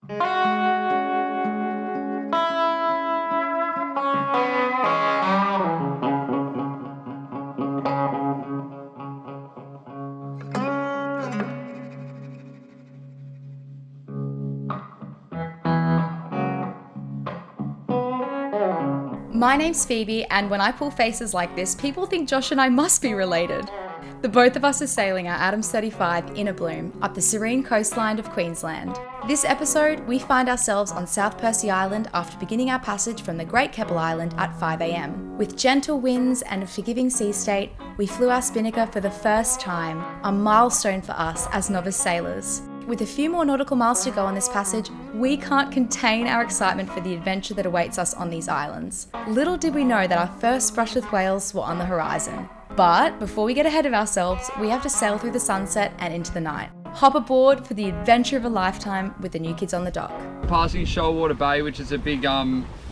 My name's Phoebe, and when I pull faces like this, people think Josh and I must be related. The both of us are sailing our Adams 35 in a bloom up the serene coastline of Queensland. This episode, we find ourselves on South Percy Island after beginning our passage from the Great Keppel Island at 5 a.m. With gentle winds and a forgiving sea state, we flew our spinnaker for the first time, a milestone for us as novice sailors. With a few more nautical miles to go on this passage, we can't contain our excitement for the adventure that awaits us on these islands. Little did we know that our first brush with whales were on the horizon. But before we get ahead of ourselves, we have to sail through the sunset and into the night. Hop aboard for the adventure of a lifetime with the new kids on the dock. Passing Shoalwater Bay, which is a big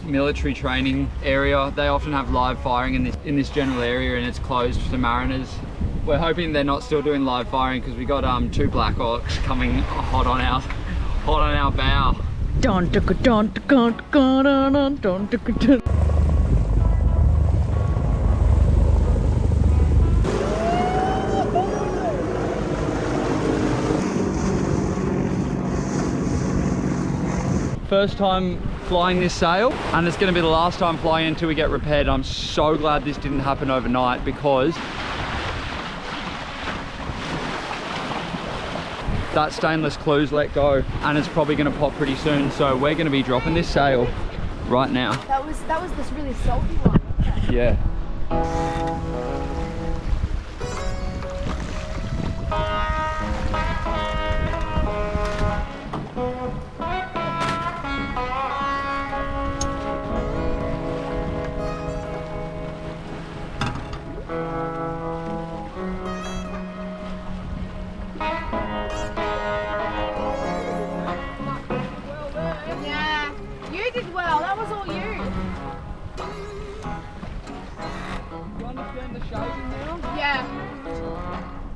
military training area. They often have live firing in this general area, and it's closed to mariners. We're hoping they're not still doing live firing because we got two Black Hawks coming hot on our bow. First time flying this sail, and it's going to be the last time flying until we get repaired. I'm so glad this didn't happen overnight, because that stainless clue's let go and it's probably going to pop pretty soon, so we're going to be dropping this sail right now. That was this really salty one, wasn't it? Yeah.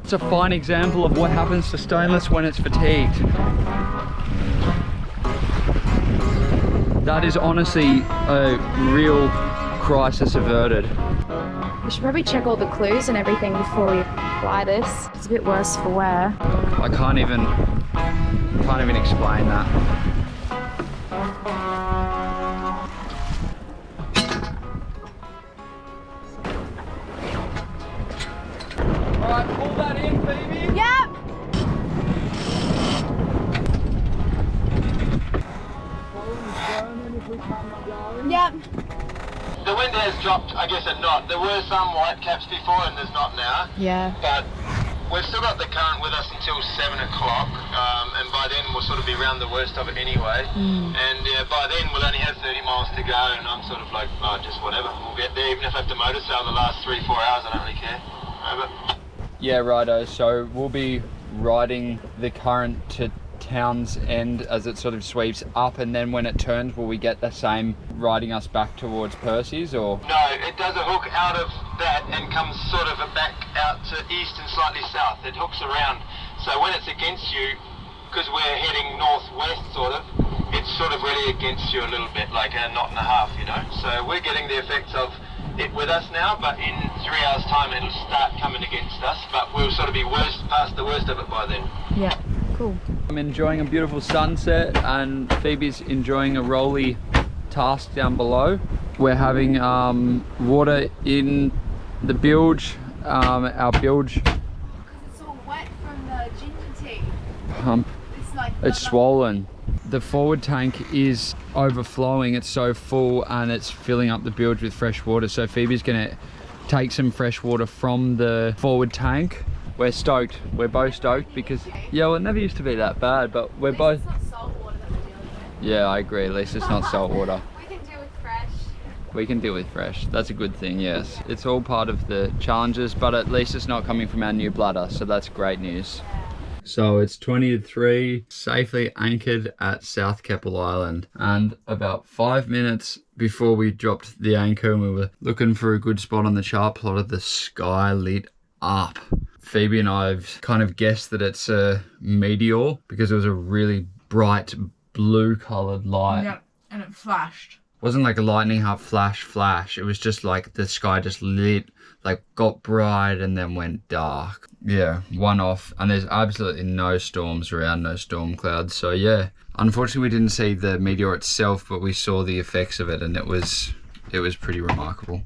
It's a fine example of what happens to stainless when it's fatigued. That is honestly a real crisis averted. We should probably check all the clues and everything before we fly this. It's a bit worse for wear. I can't even explain that. Alright, pull that in, Phoebe. Yep. Yep. The wind has dropped, I guess, a knot. There were some white caps before and there's not now. Yeah. But we've still got the current with us until 7 o'clock, and by then we'll sort of be around the worst of it anyway. And by then we'll only have 30 miles to go, and I'm sort of like, oh, just whatever, we'll get there. Even if I have to motor sail the last 3-4 hours, I don't really care. Over. Yeah, righto. So we'll be riding the current to Town's End as it sort of sweeps up, and then when it turns, will we get the same riding us back towards Percy's, or? No, it does a hook out of that and comes sort of back out to east and slightly south. It hooks around. So when it's against you, because we're heading northwest sort of, it's sort of really against you a little bit, like a knot and a half, you know. So we're getting the effects of it with us now, but in 3 hours time it'll start coming against us, but we'll sort of be past the worst of it by then. Yeah, cool. I'm enjoying a beautiful sunset, and Phoebe's enjoying a rolly task down below. We're having water in the bilge, our bilge It's all wet from the ginger tea. pump. It's It's swollen. The forward tank is overflowing. It's so full and it's filling up the bilge with fresh water. So Phoebe's gonna take some fresh water from the forward tank. We're stoked. We're both stoked because, yeah, well, it never used to be that bad, but we're both. It's not salt water that we're dealing with. Yeah, I agree. At least it's not salt water. We can deal with fresh. We can deal with fresh. That's a good thing, yes. It's all part of the challenges, but at least it's not coming from our new bladder, so that's great news. So it's 20 to 3, safely anchored at South Keppel Island. And about 5 minutes before we dropped the anchor and we were looking for a good spot on the chart plot, of the sky lit up. Phoebe and I have kind of guessed that it's a meteor because it was a really bright blue coloured light. Yeah, and it flashed. It wasn't like a lightning hub flash. It was just like the sky just lit, like got bright and then went dark. Yeah, one off. And there's absolutely no storms around, no storm clouds. So yeah, unfortunately we didn't see the meteor itself, but we saw the effects of it, and it was pretty remarkable.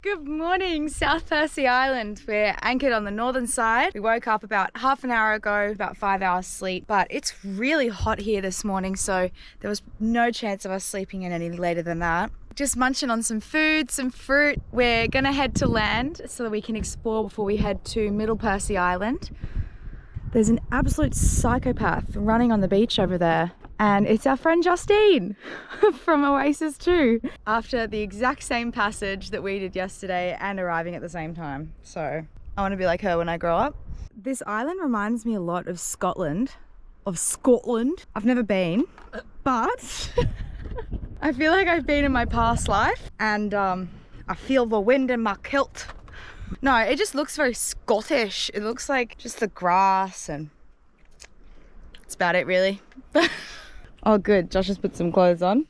Good morning, South Percy Island. We're anchored on the northern side. We woke up about half an hour ago, about 5 hours sleep, but it's really hot here this morning, so there was no chance of us sleeping in any later than that. Just munching on some food, some fruit. We're gonna head to land so that we can explore before we head to Middle Percy Island. There's an absolute psychopath running on the beach over there. And it's our friend Justine from Oasis 2. After the exact same passage that we did yesterday and arriving at the same time. So I want to be like her when I grow up. This island reminds me a lot of Scotland. I've never been, but I feel like I've been in my past life, and I feel the wind in my kilt. No, it just looks very Scottish. It looks like just the grass, and that's about it really. Oh good, Josh has put some clothes on.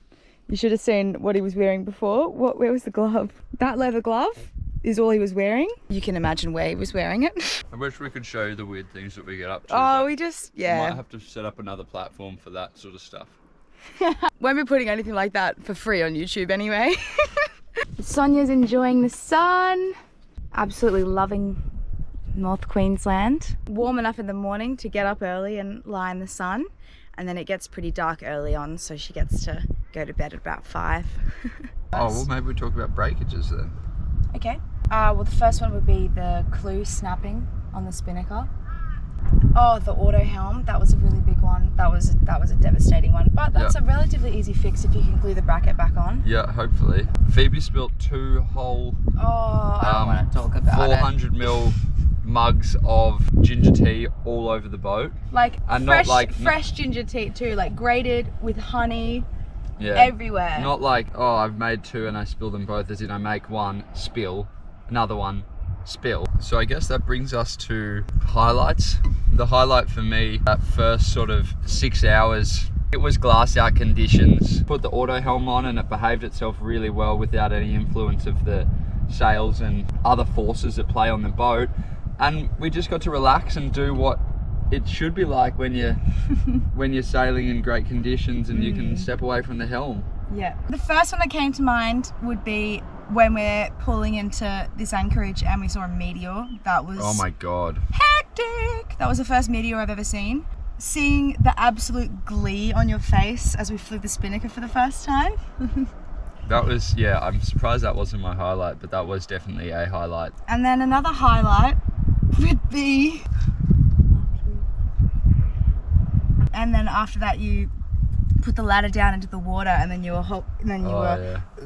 You should have seen what he was wearing before. Where was the glove? That leather glove is all he was wearing. You can imagine where he was wearing it. I wish we could show you the weird things that we get up to. Oh, we just, yeah. We might have to set up another platform for that sort of stuff. Won't be putting anything like that for free on YouTube anyway. Sonia's enjoying the sun. Absolutely loving North Queensland. Warm enough in the morning to get up early and lie in the sun. And then it gets pretty dark early on, so she gets to go to bed at about 5. Oh, well, maybe we talk about breakages then. Okay. Well, the first one would be the clue snapping on the spinnaker. Oh, the auto helm. That was a really big one. That was a devastating one. But that's a relatively easy fix if you can glue the bracket back on. Yeah, hopefully. Phoebe spilt 2 whole I don't want to talk about 400ml mugs of ginger tea all over the boat. Like and fresh, not like fresh ginger tea too, like grated with honey. Yeah. Everywhere. Not like, oh, I've made 2 and I spill them both, as in I make one, spill, another one, spill. So I guess that brings us to highlights. The highlight for me, that first sort of 6 hours, it was glass out conditions. Put the auto helm on and it behaved itself really well without any influence of the sails and other forces that play on the boat. And we just got to relax and do what it should be like when you're sailing in great conditions and you can step away from the helm. Yeah. The first one that came to mind would be when we're pulling into this anchorage and we saw a meteor. That was, oh my god, hectic. That was the first meteor I've ever seen. Seeing the absolute glee on your face as we flew the spinnaker for the first time. That was, yeah, I'm surprised that wasn't my highlight, but that was definitely a highlight. And then another highlight would be, and then after that you put the ladder down into the water, and then you were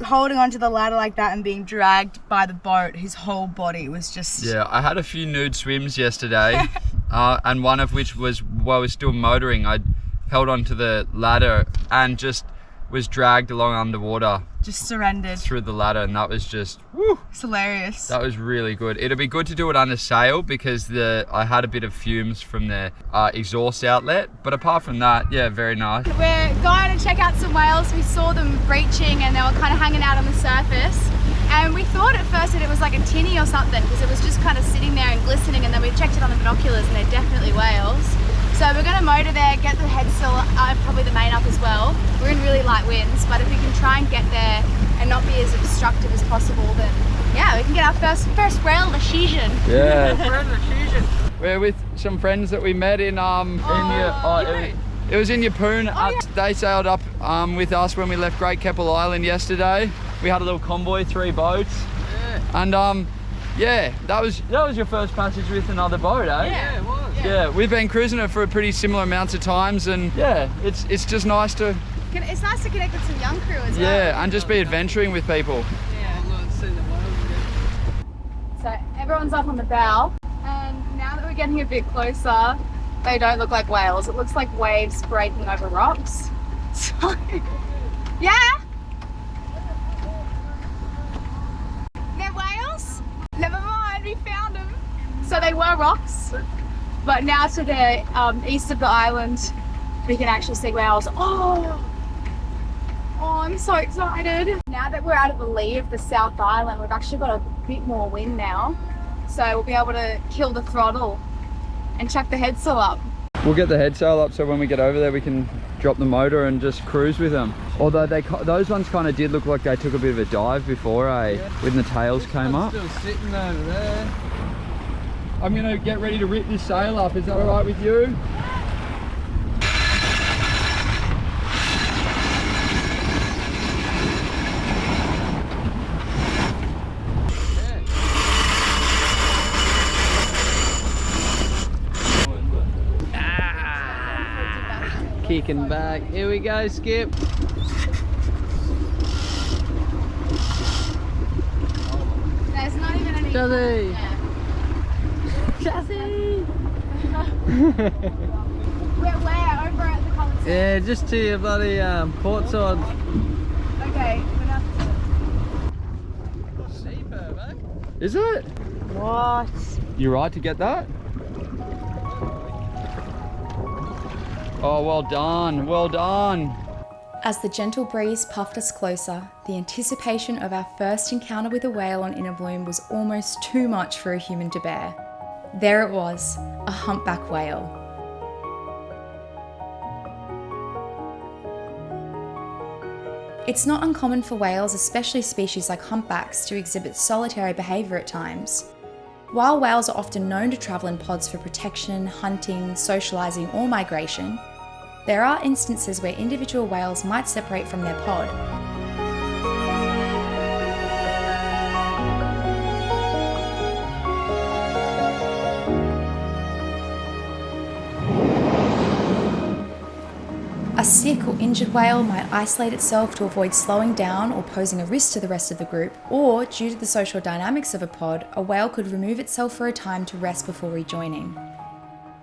holding onto the ladder like that and being dragged by the boat. His whole body was just... Yeah, I had a few nude swims yesterday, and one of which was while I was still motoring. I held onto the ladder and just was dragged along underwater. Just surrendered. Through the ladder, and that was just, woo! It's hilarious. That was really good. It'd be good to do it under sail because I had a bit of fumes from the exhaust outlet, but apart from that, yeah, very nice. We're going to check out some whales. We saw them breaching and they were kind of hanging out on the surface. And we thought at first that it was like a tinny or something because it was just kind of sitting there and glistening, and then we checked it on the binoculars and they're definitely whales. So we're going to motor there, get the headsail, probably the main up as well. We're in really light winds, but if we can try and get there and not be as obstructive as possible, then yeah, we can get our first whale decision. Yeah. We're with some friends that we met in it was in Yeppoon. They sailed up with us when we left Great Keppel Island yesterday. We had a little convoy, 3 boats. Yeah. And yeah, that was your first passage with another boat, eh? Yeah, it was. Yeah, we've been cruising it for a pretty similar amounts of times, and yeah, it's just nice to... It's nice to connect with some young crew as well. Yeah, and just be adventuring with people. Yeah. So everyone's up on the bow, and now that we're getting a bit closer, they don't look like whales. It looks like waves breaking over rocks. So, yeah? They're whales? Never mind, we found them. So they were rocks. But now to the east of the island, we can actually see whales. Oh, I'm so excited. Now that we're out of the lee of the South Island, we've actually got a bit more wind now. So we'll be able to kill the throttle and chuck the headsail up. We'll get the headsail up so when we get over there we can drop the motor and just cruise with them. Although those ones kind of did look like they took a bit of a dive before, when the tails came up. Still sitting over there. I'm gonna get ready to rip this sail up. Is that all right with you? Kicking back. Here we go, Skip. There's not even any... Jazzy! Jazzy! Where? Over at the Collins? Yeah, just to your bloody port side. Okay, we're gonna have to... Superb, eh? Is it? What? You right to get that? Oh, well done, well done. As the gentle breeze puffed us closer, the anticipation of our first encounter with a whale on Inner Bloom was almost too much for a human to bear. There it was, a humpback whale. It's not uncommon for whales, especially species like humpbacks, to exhibit solitary behaviour at times. While whales are often known to travel in pods for protection, hunting, socialising or migration, there are instances where individual whales might separate from their pod. A sick or injured whale might isolate itself to avoid slowing down or posing a risk to the rest of the group, or due to the social dynamics of a pod, a whale could remove itself for a time to rest before rejoining.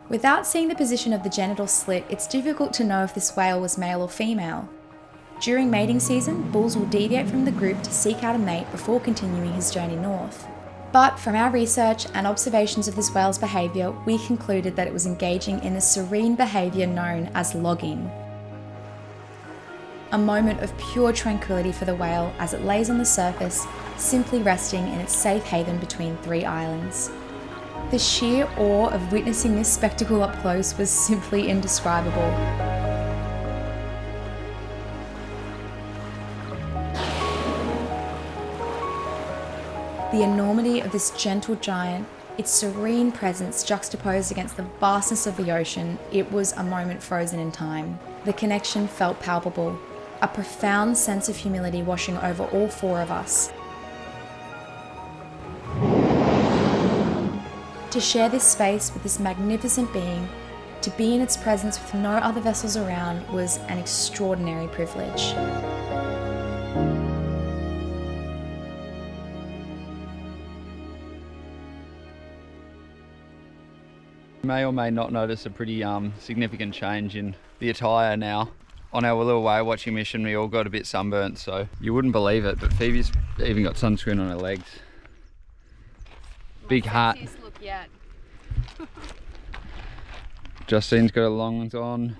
Without seeing the position of the genital slit, it's difficult to know if this whale was male or female. During mating season, bulls will deviate from the group to seek out a mate before continuing his journey north. But from our research and observations of this whale's behaviour, we concluded that it was engaging in a serene behaviour known as logging. A moment of pure tranquility for the whale as it lays on the surface, simply resting in its safe haven between three islands. The sheer awe of witnessing this spectacle up close was simply indescribable. The enormity of this gentle giant, its serene presence juxtaposed against the vastness of the ocean, it was a moment frozen in time. The connection felt palpable, a profound sense of humility washing over all four of us. To share this space with this magnificent being, to be in its presence with no other vessels around, was an extraordinary privilege. You may or may not notice a pretty significant change in the attire now. On our little whale watching mission, we all got a bit sunburnt, so you wouldn't believe it, but Phoebe's even got sunscreen on her legs. Big hat. Look yet. Justine's got her long ones on.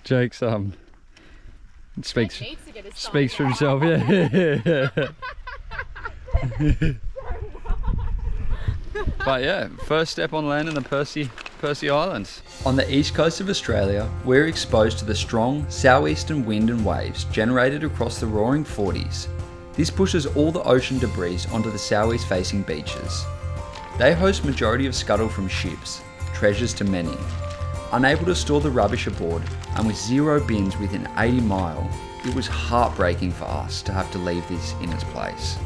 Jake's speaks for himself, yeah. But yeah, first step on land in the Percy Islands. On the east coast of Australia, we're exposed to the strong southeastern wind and waves generated across the roaring 40s. This pushes all the ocean debris onto the southeast facing beaches. They host majority of scuttle from ships, treasures to many. Unable to store the rubbish aboard, and with zero bins within 80 mile, it was heartbreaking for us to have to leave this in its place.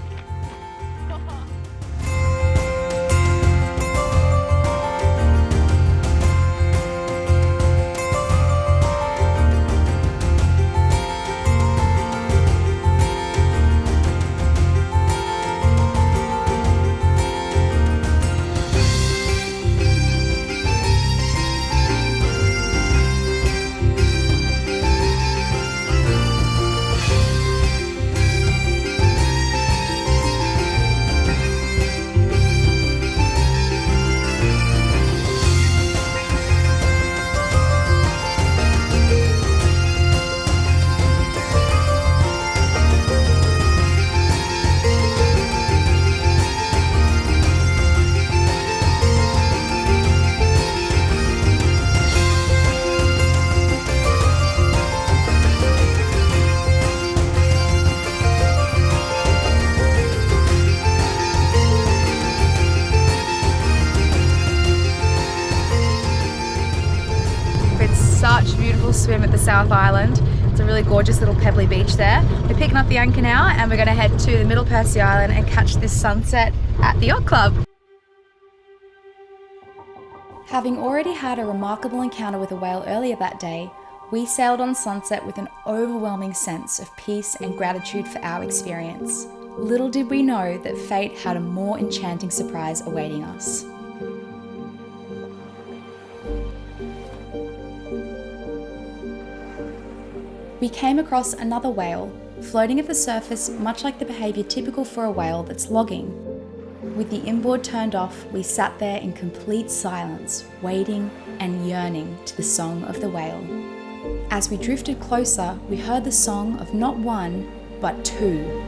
such a beautiful swim at the South Island. It's a really gorgeous little pebbly beach there. We're picking up the anchor now and we're going to head to the Middle Percy Island and catch this sunset at the yacht club. Having already had a remarkable encounter with a whale earlier that day, we sailed on sunset with an overwhelming sense of peace and gratitude for our experience. Little did we know that fate had a more enchanting surprise awaiting us. We came across another whale, floating at the surface much like the behaviour typical for a whale that's logging. With the inboard turned off, we sat there in complete silence, waiting and yearning to the song of the whale. As we drifted closer, we heard the song of not one, but two.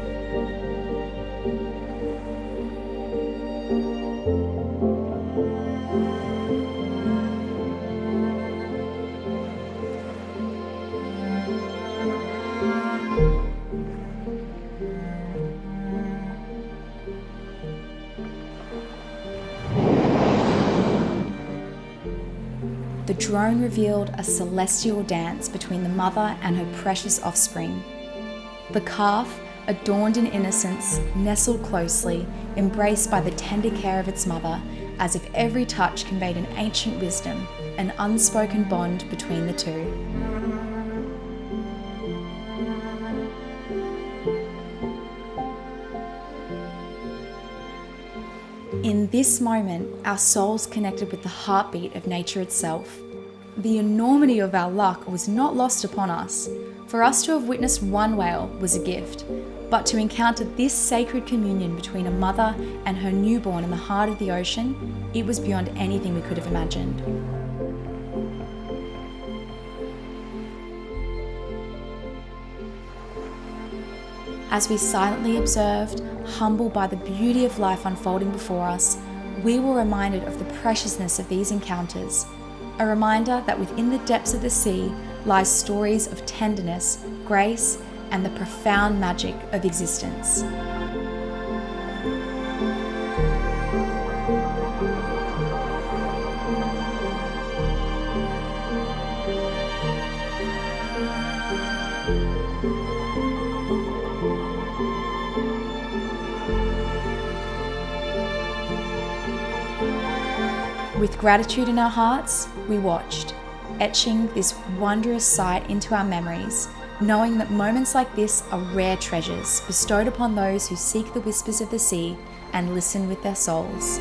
The drone revealed a celestial dance between the mother and her precious offspring. The calf, adorned in innocence, nestled closely, embraced by the tender care of its mother, as if every touch conveyed an ancient wisdom, an unspoken bond between the two. In this moment, our souls connected with the heartbeat of nature itself. The enormity of our luck was not lost upon us. For us to have witnessed one whale was a gift, but to encounter this sacred communion between a mother and her newborn in the heart of the ocean, it was beyond anything we could have imagined. As we silently observed, humbled by the beauty of life unfolding before us, we were reminded of the preciousness of these encounters, a reminder that within the depths of the sea lies stories of tenderness, grace, and the profound magic of existence. With gratitude in our hearts, we watched, etching this wondrous sight into our memories, knowing that moments like this are rare treasures bestowed upon those who seek the whispers of the sea and listen with their souls.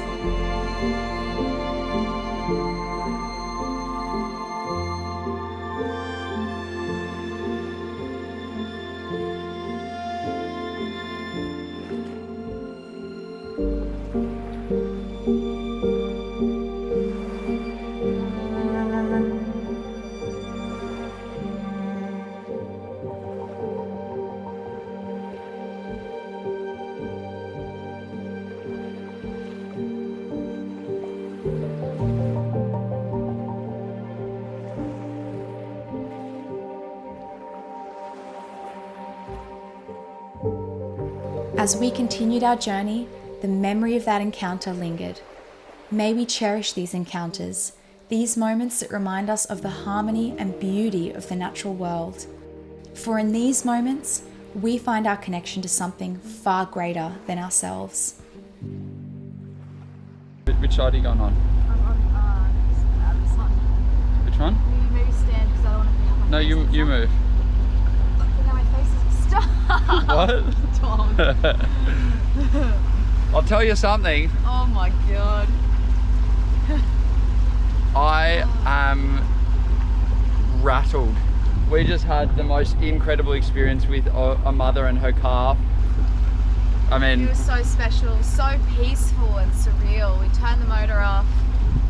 As we continued our journey, the memory of that encounter lingered. May we cherish these encounters, these moments that remind us of the harmony and beauty of the natural world. For in these moments, we find our connection to something far greater than ourselves. Which side are you going on? I'm on this one. Which one? You maybe stand because I don't want to have my No, face you move. But now my face is... Stop! What? Dog. I'll tell you something. Oh my god. I am rattled. We just had the most incredible experience with a mother and her calf. I mean, It was so special, so peaceful and surreal. We turned the motor off,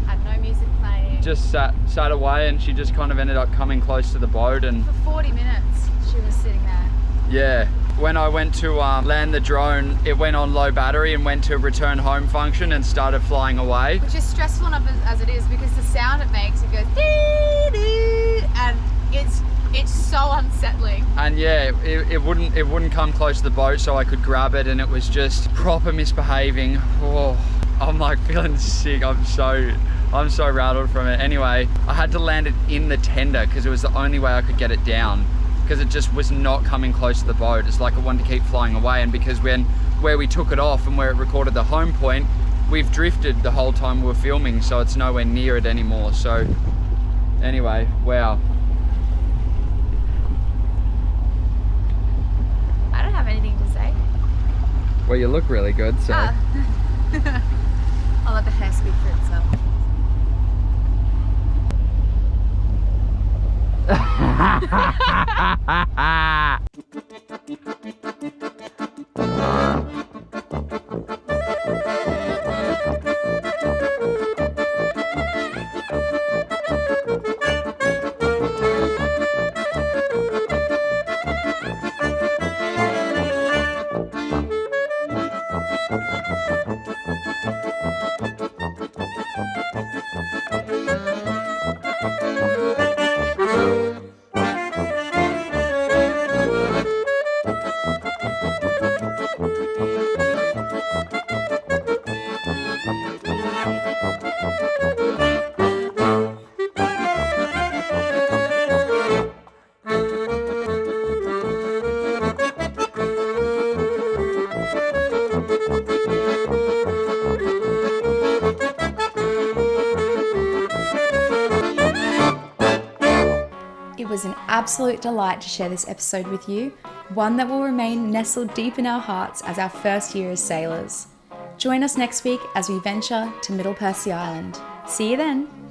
had no music playing. just sat away, and she just kind of ended up coming close to the boat. And For 40 minutes she was sitting there. yeah, when I went to land the drone, it went on low battery and went to return home function and started flying away. Which is stressful enough as it is, because the sound it makes, it goes dee dee, and it's so unsettling. And yeah, it wouldn't come close to the boat so I could grab it, and it was just proper misbehaving. Oh, I'm like feeling sick. I'm so I'm so rattled from it. Anyway, I had to land it in the tender because it was the only way I could get it down, because it just was not coming close to the boat. It's like it wanted to keep flying away, and because where we took it off and where it recorded the home point, we've drifted the whole time we were filming, so it's nowhere near it anymore. So anyway, wow. I don't have anything to say. Well, you look really good, so. I'll let the hair speak for itself. It was an absolute delight to share this episode with you, one that will remain nestled deep in our hearts as our first year as sailors. Join us next week as we venture to Middle Percy Island. See you then!